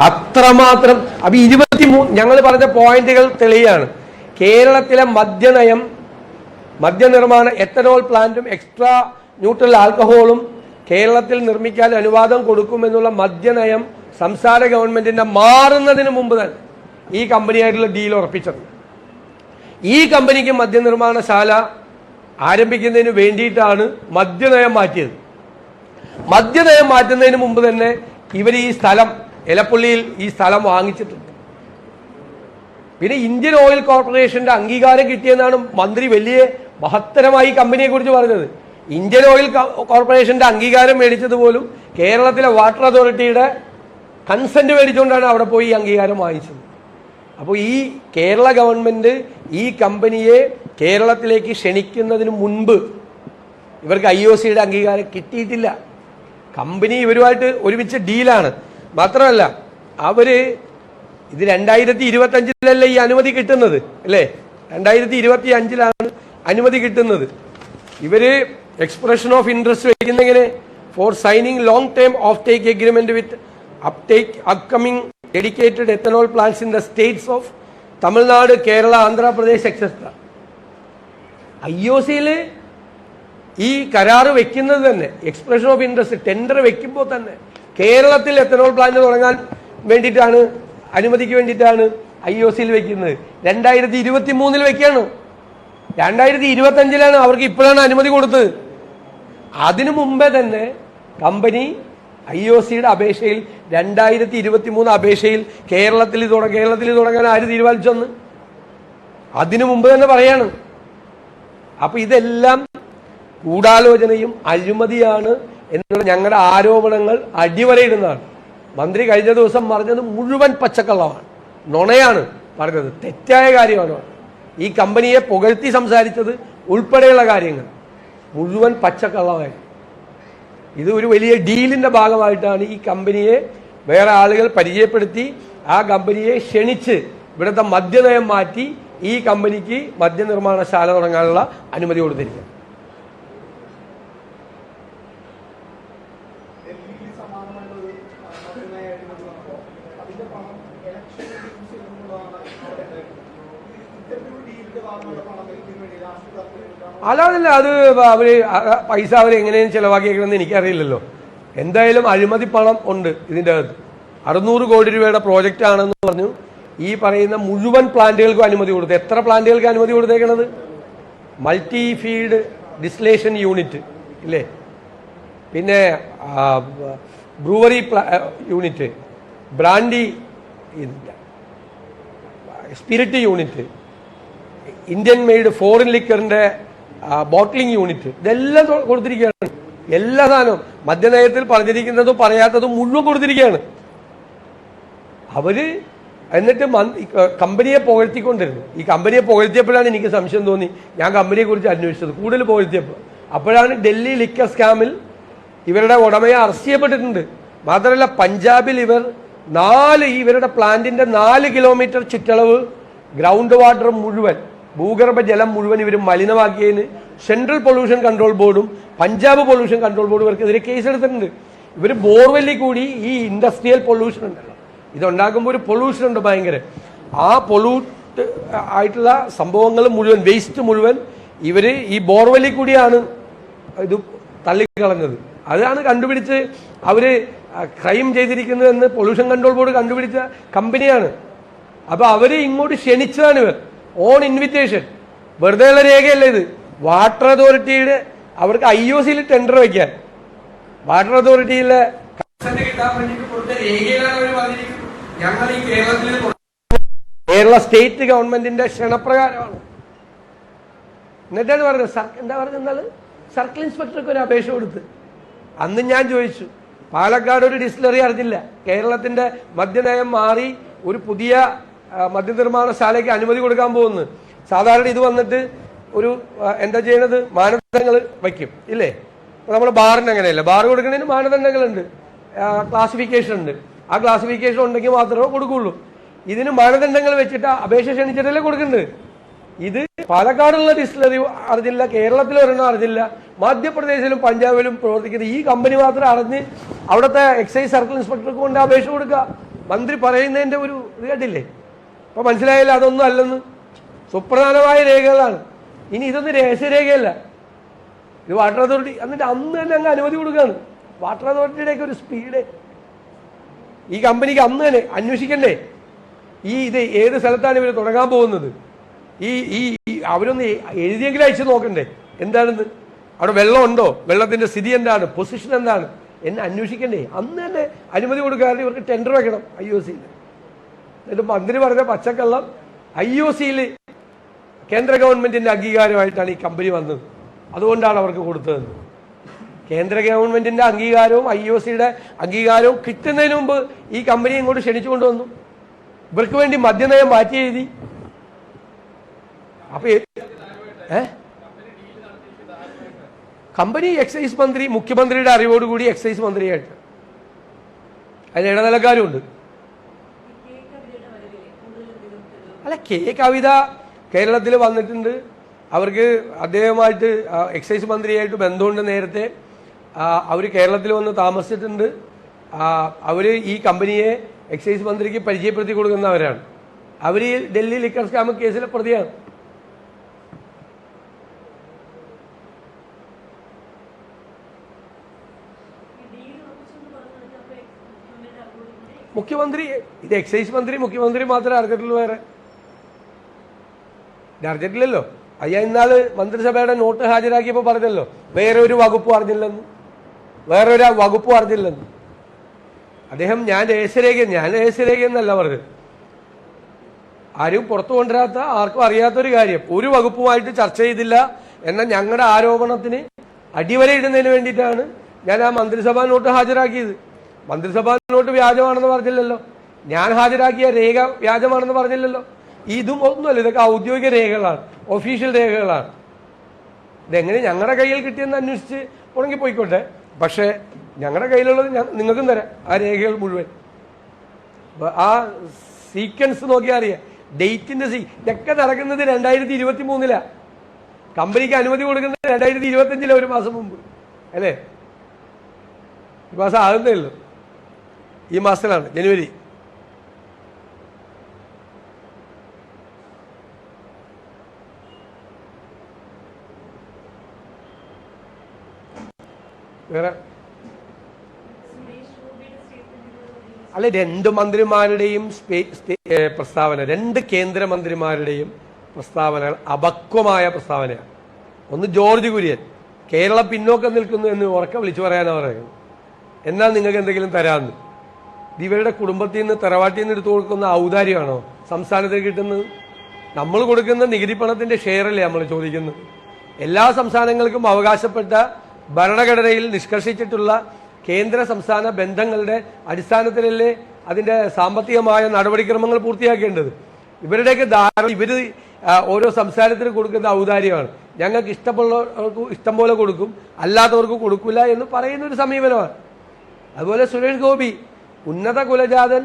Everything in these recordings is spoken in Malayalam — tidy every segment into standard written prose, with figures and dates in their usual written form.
അത്രമാത്രം. അപ്പൊ 23 ഞങ്ങൾ പറഞ്ഞ പോയിന്റുകൾ തെളിയാണ്. കേരളത്തിലെ മദ്യനിർമ്മാണ എത്തനോൾ പ്ലാന്റും എക്സ്ട്രാ ന്യൂട്രൽ ആൽക്കഹോളും കേരളത്തിൽ നിർമ്മിക്കാൻ അനുവാദം കൊടുക്കുമെന്നുള്ള മദ്യനയം സംസ്ഥാന ഗവൺമെന്റിന്റെ മാറുന്നതിന് മുമ്പ് തന്നെ ഈ കമ്പനിയായിട്ടുള്ള ഡീൽ ഉറപ്പിച്ചത്. ഈ കമ്പനിക്ക് മദ്യനിർമ്മാണശാല ആരംഭിക്കുന്നതിന് വേണ്ടിയിട്ടാണ് മദ്യനയം മാറ്റിയത്. മദ്യനയം മാറ്റുന്നതിന് മുമ്പ് തന്നെ ഇവർ ഈ സ്ഥലം എലപ്പുള്ളിയിൽ ഈ സ്ഥലം വാങ്ങിച്ചിട്ടുണ്ട്. പിന്നെ ഇന്ത്യൻ ഓയിൽ കോർപ്പറേഷന്റെ അംഗീകാരം കിട്ടിയെന്നാണ് മന്ത്രി വലിയ മഹത്തരമായി കമ്പനിയെ കുറിച്ച് പറഞ്ഞത്. ഇന്ത്യൻ ഓയിൽ കോർപ്പറേഷന്റെ അംഗീകാരം മേടിച്ചത് പോലും കേരളത്തിലെ വാട്ടർ അതോറിറ്റിയുടെ കൺസെന്റ് മേടിച്ചുകൊണ്ടാണ് അവിടെ പോയി ഈ അംഗീകാരം വാങ്ങിച്ചത്. അപ്പോൾ ഈ കേരള ഗവൺമെന്റ് ഈ കമ്പനിയെ കേരളത്തിലേക്ക് ക്ഷണിക്കുന്നതിന് മുൻപ് ഇവർക്ക് IOCയുടെ അംഗീകാരം കിട്ടിയിട്ടില്ല. കമ്പനി ഇവരുമായിട്ട് ഒരുമിച്ച് ഡീലാണ്. മാത്രമല്ല ഇത് 2025 ഈ അനുമതി കിട്ടുന്നത് അല്ലേ? 2025 അനുമതി കിട്ടുന്നത്. ഇവര് എക്സ്പ്രഷൻ ഓഫ് ഇൻട്രസ്റ്റ് വയ്ക്കുന്നെങ്ങനെ for signing long term offtake agreement with upcoming dedicated ethanol plants in the states of Tamil Nadu, Kerala, Andhra Pradesh etcetera. IOCയിൽ ഈ കരാറ് വെക്കുന്നത് തന്നെ എക്സ്പ്രഷൻ ഓഫ് ഇൻട്രസ്റ്റ് ടെൻഡർ വെക്കുമ്പോൾ തന്നെ കേരളത്തിൽ എത്തനോൾ പ്ലാന്റ് തുടങ്ങാൻ വേണ്ടിയിട്ടാണ്, അനുമതിക്ക് വേണ്ടിയിട്ടാണ് IOCയിൽ വെക്കുന്നത്. 2023 വെക്കുകയാണ്. 2025 അവർക്ക് ഇപ്പോഴാണ് അനുമതി കൊടുത്തത്. അതിനു മുമ്പേ തന്നെ കമ്പനി IOCയുടെ അപേക്ഷയിൽ 2023 അപേക്ഷയിൽ കേരളത്തിൽ തുടങ്ങാൻ ആര് തീരുമാനിച്ചെന്ന് അതിനു മുമ്പ് തന്നെ പറയാണ്. അപ്പൊ ഇതെല്ലാം ഗൂഢാലോചനയും അഴിമതിയാണ് എന്നുള്ള ഞങ്ങളുടെ ആരോപണങ്ങൾ അടിവരയിടുന്നതാണ്. മന്ത്രി കഴിഞ്ഞ ദിവസം പറഞ്ഞത് മുഴുവൻ പച്ചക്കള്ളമാണ്, നുണയാണ് പറഞ്ഞത്, തെറ്റായ കാര്യമാണ്. ഈ കമ്പനിയെ പുകഴ്ത്തി സംസാരിച്ചത് ഉൾപ്പെടെയുള്ള കാര്യങ്ങൾ മുഴുവൻ പച്ചക്കള്ളമായി. ഇത് ഒരു വലിയ ഡീലിന്റെ ഭാഗമായിട്ടാണ് ഈ കമ്പനിയെ വേറെ ആളുകൾ പരിചയപ്പെടുത്തി ആ കമ്പനിയെ ക്ഷണിച്ച് ഇവിടുത്തെ മദ്യനയം മാറ്റി ഈ കമ്പനിക്ക് മദ്യനിർമ്മാണശാല തുടങ്ങാനുള്ള അനുമതി കൊടുത്തിരിക്കുന്നത്. അല്ലാതല്ല, അത് പൈസ അവരെങ്ങനെയും ചെലവാക്കിയേക്കണമെന്ന് എനിക്കറിയില്ലല്ലോ. എന്തായാലും അഴിമതി പണം ഉണ്ട് ഇതിൻ്റെ അകത്ത്. 600 കോടി രൂപയുടെ പ്രോജക്റ്റ് ആണെന്ന് പറഞ്ഞു. ഈ പറയുന്ന മുഴുവൻ പ്ലാന്റുകൾക്കും അനുമതി കൊടുത്തു. എത്ര പ്ലാന്റുകൾക്ക് അനുമതി കൊടുത്തേക്കണത്? മൾട്ടി ഫീൽഡ് ഡിസ്റ്റിലേഷൻ യൂണിറ്റ് ഇല്ലേ, പിന്നെ brewery unit, brandy spirit unit, Indian made foreign ലിക്കറിന്റെ ബോട്ടിലിംഗ് യൂണിറ്റ്, ഇതെല്ലാം കൊടുത്തിരിക്കുകയാണ്. എല്ലാ സാധനവും മദ്യനയത്തിൽ പറഞ്ഞിരിക്കുന്നതും പറയാത്തതും മുഴുവൻ കൊടുത്തിരിക്കുകയാണ് അവര്. എന്നിട്ട് കമ്പനിയെ പുകഴ്ത്തിക്കൊണ്ടിരുന്നു. ഈ കമ്പനിയെ പുകഴ്ത്തിയപ്പോഴാണ് എനിക്ക് സംശയം തോന്നി. ഞാൻ കമ്പനിയെ കുറിച്ച് അന്വേഷിച്ചത് കൂടുതൽ പുകഴ്ത്തിയപ്പോൾ. അപ്പോഴാണ് ഡൽഹി ലിക്കർ സ്കാമിൽ ഇവരുടെ ഉടമയെ അറസ്റ്റ് ചെയ്യപ്പെട്ടിട്ടുണ്ട്. മാത്രമല്ല പഞ്ചാബിൽ ഇവരുടെ പ്ലാന്റിന്റെ 4 കിലോമീറ്റർ ചുറ്റളവ് ഗ്രൗണ്ട് വാട്ടർ മുഴുവൻ, ഭൂഗർഭ ജലം മുഴുവൻ ഇവർ മലിനമാക്കിയതിന് സെൻട്രൽ പൊല്യൂഷൻ കൺട്രോൾ ബോർഡും പഞ്ചാബ് പൊല്യൂഷൻ കൺട്രോൾ ബോർഡും ഇവർക്കെതിരെ കേസെടുത്തിട്ടുണ്ട്. ഇവർ ബോർവെല്ലിൽ കൂടി ഈ ഇൻഡസ്ട്രിയൽ പൊല്യൂഷൻ ഉണ്ടല്ലോ, ഇതുണ്ടാക്കുമ്പോൾ ഒരു പൊല്യൂഷൻ ഉണ്ട് ഭയങ്കര. ആ പൊല്യൂട്ട് ആയിട്ടുള്ള സംഭവങ്ങൾ മുഴുവൻ, വേസ്റ്റ് മുഴുവൻ ഇവര് ഈ ബോർവെല്ലിൽ കൂടിയാണ് ഇത് തള്ളിക്കളഞ്ഞത്. അതാണ് കണ്ടുപിടിച്ച് അവര് ക്രൈം ചെയ്തിരിക്കുന്നതെന്ന് പൊല്യൂഷൻ കൺട്രോൾ ബോർഡ് കണ്ടുപിടിച്ച കമ്പനിയാണ്. അപ്പൊ അവര് ഇങ്ങോട്ട് ക്ഷണിച്ചതാണ് ഇവർ, ഓൺ ഇൻവിറ്റേഷൻ. വെറുതെ ഉള്ള രേഖയല്ല ഇത്. വാട്ടർ അതോറിറ്റിയുടെ അവർക്ക് IOCയിൽ ടെൻഡർ വയ്ക്കാൻ വാട്ടർ അതോറിറ്റിയിലെ കിട്ടാൻ വേണ്ടിയിട്ട് കൊടുത്ത രേഖയിലാണ് അവർ പറഞ്ഞിരിക്കുന്നത്. ഞങ്ങൾ ഈ കേരള സ്റ്റേറ്റ് ഗവൺമെന്റിന്റെ ക്ഷണപ്രകാരമാണ്. എന്നിട്ടാണ് പറഞ്ഞത് എന്താ പറഞ്ഞത്, സർക്കിൾ ഇൻസ്പെക്ടർക്ക് ഒരു അപേക്ഷ കൊടുത്ത്. അന്ന് ഞാൻ ചോദിച്ചു, പാലക്കാട് ഒരു ഡിസ്റ്റിലറി അറിഞ്ഞില്ല, കേരളത്തിന്റെ മദ്യനയം മാറി ഒരു പുതിയ മദ്യനിർമ്മാണശാലയ്ക്ക് അനുമതി കൊടുക്കാൻ പോകുന്നു. സാധാരണ ഇത് വന്നിട്ട് ഒരു എന്താ ചെയ്യണത്, മാനദണ്ഡങ്ങൾ വയ്ക്കും ഇല്ലേ? നമ്മൾ ബാറിന് അങ്ങനെയല്ല, ബാർ കൊടുക്കുന്നതിന് മാനദണ്ഡങ്ങളുണ്ട്, ക്ലാസിഫിക്കേഷൻ ഉണ്ട്. ആ ക്ലാസിഫിക്കേഷൻ ഉണ്ടെങ്കിൽ മാത്രമേ കൊടുക്കുള്ളൂ. ഇതിന് മാനദണ്ഡങ്ങൾ വെച്ചിട്ട് അപേക്ഷ ക്ഷണിച്ചിട്ടല്ലേ കൊടുക്കുന്നുണ്ട്. ഇത് പാലക്കാടുള്ള ഡിസ്റ്റിലറി അറിഞ്ഞില്ല, കേരളത്തിൽ ഒരെണ്ണം അറിഞ്ഞില്ല, മധ്യപ്രദേശിലും പഞ്ചാബിലും പ്രവർത്തിക്കുന്ന ഈ കമ്പനി മാത്രം അറിഞ്ഞ് അവിടുത്തെ എക്സൈസ് സർക്കിൾ ഇൻസ്പെക്ടർക്ക് കൊണ്ട് അപേക്ഷ കൊടുക്കുക. മന്ത്രി പറയുന്നതിൻ്റെ ഒരു ഇത് കേട്ടില്ലേ? അപ്പോൾ മനസ്സിലായില്ല അതൊന്നും അല്ലെന്ന്. സുപ്രധാനമായ രേഖകളാണ്. ഇനി ഇതൊന്നും രഹസ്യരേഖയല്ല. ഇത് വാട്ടർ അതോറിറ്റി എന്നിട്ട് അന്ന് തന്നെ അങ്ങ് അനുമതി കൊടുക്കുകയാണ്. വാട്ടർ അതോറിറ്റിയുടെയൊക്കെ ഒരു സ്പീഡ്. ഈ കമ്പനിക്ക് അന്ന് തന്നെ അന്വേഷിക്കണ്ടേ ഇത് ഏത് സ്ഥലത്താണ് ഇവർ തുടങ്ങാൻ പോകുന്നത്? ഈ ഈ അവരൊന്ന് എഴുതിയെങ്കിലും അയച്ചു നോക്കണ്ടേ എന്താണെന്ന്? അവിടെ വെള്ളമുണ്ടോ, വെള്ളത്തിൻ്റെ സ്ഥിതി എന്താണ്, പൊസിഷൻ എന്താണ് എന്ന് അന്വേഷിക്കണ്ടേ? അന്ന് തന്നെ അനുമതി കൊടുക്കാതെ ഇവർക്ക് ടെൻഡർ വെക്കണം IOCയിൽ. എന്നിട്ട് മന്ത്രി പറഞ്ഞ പച്ചക്കള്ളം IOCയിൽ കേന്ദ്ര ഗവൺമെന്റിന്റെ അംഗീകാരമായിട്ടാണ് ഈ കമ്പനി വന്നത്, അതുകൊണ്ടാണ് അവർക്ക് കൊടുത്തത്. കേന്ദ്ര ഗവൺമെന്റിന്റെ അംഗീകാരവും IOCയുടെ അംഗീകാരവും കിട്ടുന്നതിന് മുമ്പ് ഈ കമ്പനി ഇങ്ങോട്ട് ക്ഷണിച്ചു കൊണ്ടുവന്നു. ഇവർക്ക് വേണ്ടി മദ്യനയം മാറ്റി എഴുതി. അപ്പൊ കമ്പനി എക്സൈസ് മന്ത്രി, മുഖ്യമന്ത്രിയുടെ അറിവോടുകൂടി എക്സൈസ് മന്ത്രിയായിട്ട്, അതിന് ഇടനിലക്കാരും ഉണ്ട്. അല്ല, കവിത കേരളത്തിൽ വന്നിട്ടുണ്ട്. അവർക്ക് അദ്ദേഹമായിട്ട് എക്സൈസ് മന്ത്രിയായിട്ട് ബന്ധമുണ്ട്. നേരത്തെ അവർ കേരളത്തിൽ വന്ന് താമസിച്ചിട്ടുണ്ട്. അവർ ഈ കമ്പനിയെ എക്സൈസ് മന്ത്രിക്ക് പരിചയപ്പെടുത്തി കൊടുക്കുന്നവരാണ്. അവർ ഡൽഹി ലിക്കർ സ്കാം കേസിലെ പ്രതിയാണ്. മുഖ്യമന്ത്രി, ഇത് എക്സൈസ് മന്ത്രി മുഖ്യമന്ത്രി മാത്രമേ അറിഞ്ഞിട്ടുള്ളൂ, വേറെ അറിഞ്ഞിട്ടില്ലല്ലോ. ഇന്നാള് മന്ത്രിസഭയുടെ നോട്ട് ഹാജരാക്കിയപ്പോൾ പറഞ്ഞല്ലോ വേറെ ഒരു വകുപ്പ് അറിഞ്ഞില്ലെന്ന്, വേറൊരു വകുപ്പ് അറിഞ്ഞില്ലെന്ന്. അദ്ദേഹം ഞാൻ രഹസ്യരേഖ എന്നല്ല പറഞ്ഞത്. ആരും പുറത്തു കൊണ്ടുവരാത്ത, ആർക്കും അറിയാത്തൊരു കാര്യം ഒരു വകുപ്പുമായിട്ട് ചർച്ച ചെയ്തില്ല എന്ന ഞങ്ങളുടെ ആരോപണത്തിന് അടിവരയിടുന്നതിന് വേണ്ടിയിട്ടാണ് ഞാൻ ആ മന്ത്രിസഭാ നോട്ട് ഹാജരാക്കിയത്. മന്ത്രിസഭാ നോട്ട് വ്യാജമാണെന്ന് പറഞ്ഞില്ലല്ലോ, ഞാൻ ഹാജരാക്കിയ രേഖ വ്യാജമാണെന്ന് പറഞ്ഞില്ലല്ലോ. ഇതും ഒന്നുമല്ല, ഇതൊക്കെ ഔദ്യോഗിക രേഖകളാണ്, ഒഫീഷ്യൽ രേഖകളാണ്. ഇതെങ്ങനെ ഞങ്ങളുടെ കയ്യിൽ കിട്ടിയെന്ന് അന്വേഷിച്ച് ഉണങ്ങി പോയിക്കോട്ടെ, പക്ഷേ ഞങ്ങളുടെ കയ്യിലുള്ളത് നിങ്ങൾക്കും തരാം ആ രേഖകൾ മുഴുവൻ. ആ സീക്വൻസ് നോക്കിയാൽ അറിയാം, ഡേറ്റിന്റെ ഇതൊക്കെ നടക്കുന്നത് 2023 കമ്പനിക്ക് അനുമതി കൊടുക്കുന്നത് 2025 ഒരു മാസം മുമ്പ് അല്ലേ? ഈ മാസം ആകുന്നേ ഉള്ളൂ, ഈ മാസത്തിലാണ്, ജനുവരി. വേറെ അല്ല, രണ്ട് മന്ത്രിമാരുടെയും പ്രസ്താവന, രണ്ട് കേന്ദ്രമന്ത്രിമാരുടെയും പ്രസ്താവനകൾ അപക്വമായ പ്രസ്താവനയാണ്. ഒന്ന് ജോർജ് കുര്യൻ കേരളം പിന്നോക്കം നിൽക്കുന്നു എന്ന് ഉറക്കെ വിളിച്ചു പറയാനാണ് പറയുന്നത്. എന്നാൽ നിങ്ങൾക്ക് എന്തെങ്കിലും തരാമെന്ന്. ഇവരുടെ കുടുംബത്തിൽ നിന്ന്, തറവാട്ടിൽ നിന്ന് എടുത്തു കൊടുക്കുന്ന ഔദാര്യമാണോ സംസ്ഥാനത്തിന് കിട്ടുന്നത്? നമ്മൾ കൊടുക്കുന്ന നികുതി പണത്തിന്റെ ഷെയറല്ലേ നമ്മൾ ചോദിക്കുന്നത്? എല്ലാ സംസ്ഥാനങ്ങൾക്കും അവകാശപ്പെട്ട ഭരണഘടനയിൽ നിഷ്കർഷിച്ചിട്ടുള്ള കേന്ദ്ര സംസ്ഥാന ബന്ധങ്ങളുടെ അടിസ്ഥാനത്തിലല്ലേ അതിന്റെ സാമ്പത്തികമായ നടപടിക്രമങ്ങൾ പൂർത്തിയാക്കേണ്ടത്. ഇവരുടെയൊക്കെ ഇവർ ഓരോ സംസ്ഥാനത്തിന് കൊടുക്കുന്ന ഔദാര്യമാണ്. ഞങ്ങൾക്ക് ഇഷ്ടമുള്ളവർക്ക് ഇഷ്ടം പോലെ കൊടുക്കും, അല്ലാത്തവർക്ക് കൊടുക്കില്ല എന്ന് പറയുന്ന ഒരു സമീപനമാണ്. അതുപോലെ സുരേഷ് ഗോപി ഉന്നത കുലജാതൻ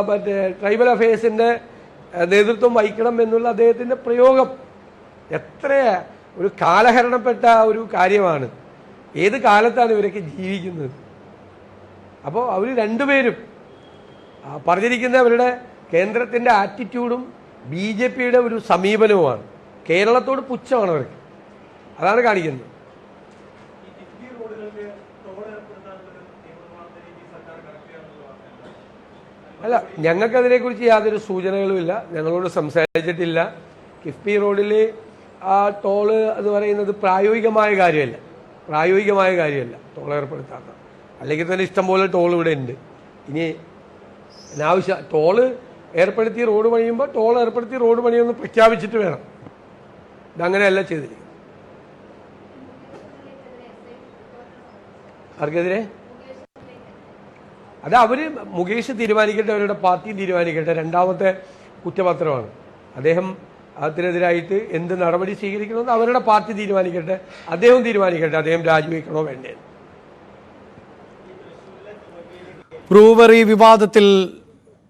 മറ്റേ ട്രൈബൽ അഫയേഴ്സിന്റെ നേതൃത്വം വഹിക്കണം എന്നുള്ള അദ്ദേഹത്തിന്റെ പ്രയോഗം എത്ര ഒരു കാലഹരണപ്പെട്ട ഒരു കാര്യമാണ്. ഏത് കാലത്താണ് ഇവരൊക്കെ ജീവിക്കുന്നത്? അപ്പോൾ അവർ രണ്ടുപേരും പറഞ്ഞിരിക്കുന്ന അവരുടെ കേന്ദ്രത്തിന്റെ ആറ്റിറ്റ്യൂഡും BJPയുടെ ഒരു സമീപനവുമാണ്. കേരളത്തോട് പുച്ഛമാണ് അവർക്ക്, അതാണ് കാണിക്കുന്നത്. അല്ല, ഞങ്ങൾക്കതിനെക്കുറിച്ച് യാതൊരു സൂചനകളുമില്ല, ഞങ്ങളോട് സംസാരിച്ചിട്ടില്ല. കിഫ്ബി റോഡിൽ ആ ടോള് എന്ന് പറയുന്നത് പ്രായോഗികമായ കാര്യമല്ല ടോൾ ഏർപ്പെടുത്താത്ത. അല്ലെങ്കിൽ തന്നെ ഇഷ്ടംപോലെ ടോൾ ഇവിടെ ഉണ്ട്. ഇനി അനാവശ്യ ടോള് ഏർപ്പെടുത്തി റോഡ് പണിയുമ്പോൾ ടോൾ ഏർപ്പെടുത്തി റോഡ് പണിയൊന്ന് പ്രഖ്യാപിച്ചിട്ട് വേണം. ഇതങ്ങനെയല്ല ചെയ്തിരിക്കുന്നത്. ആർക്കെതിരെ? അത് മുകേഷ് തീരുമാനിക്കട്ടെ, അവരുടെ പാർട്ടി തീരുമാനിക്കട്ടെ. രണ്ടാമത്തെ കുറ്റപത്രമാണ്. അതിനെതിരായിട്ട് എന്ത് നടപടി സ്വീകരിക്കണമെന്ന് അവരുടെ പാർട്ടി തീരുമാനിക്കട്ടെ, അദ്ദേഹം തീരുമാനിക്കട്ടെ, അദ്ദേഹം രാജിവെക്കണോ വേണ്ടേ. ബ്രൂവറി വിവാദത്തിൽ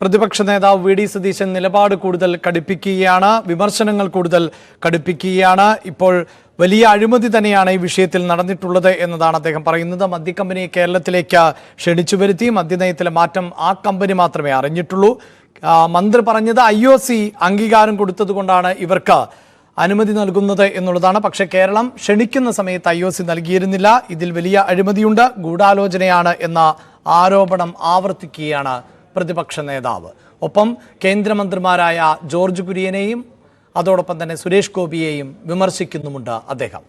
പ്രതിപക്ഷ നേതാവ് VD സതീശൻ നിലപാട് കൂടുതൽ കടുപ്പിക്കുകയാണ്, വിമർശനങ്ങൾ കൂടുതൽ കടുപ്പിക്കുകയാണ്. ഇപ്പോൾ വലിയ അഴിമതി തന്നെയാണ് ഈ വിഷയത്തിൽ നടന്നിട്ടുള്ളത് എന്നതാണ് അദ്ദേഹം പറയുന്നത്. മദ്യക്കമ്പനിയെ കേരളത്തിലേക്ക് ക്ഷണിച്ചു വരുത്തി മദ്യനയത്തിലെ മാറ്റം ആ കമ്പനി മാത്രമേ അറിഞ്ഞിട്ടുള്ളൂ. മന്ത്രി പറഞ്ഞത് IOC അംഗീകാരം കൊടുത്തതുകൊണ്ടാണ് ഇവർക്ക് അനുമതി നൽകുന്നത് എന്നുള്ളതാണ്. പക്ഷേ കേരളം ക്ഷണിക്കുന്ന സമയത്ത് IOC നൽകിയിരുന്നില്ല. ഇതിൽ വലിയ അഴിമതിയുണ്ട്, ഗൂഢാലോചനയാണ് എന്ന ആരോപണം ആവർത്തിക്കുകയാണ് പ്രതിപക്ഷ നേതാവ്. ഒപ്പം കേന്ദ്രമന്ത്രിമാരായ ജോർജ് കുര്യനെയും അതോടൊപ്പം തന്നെ സുരേഷ് ഗോപിയെയും വിമർശിക്കുന്നുമുണ്ട് അദ്ദേഹം.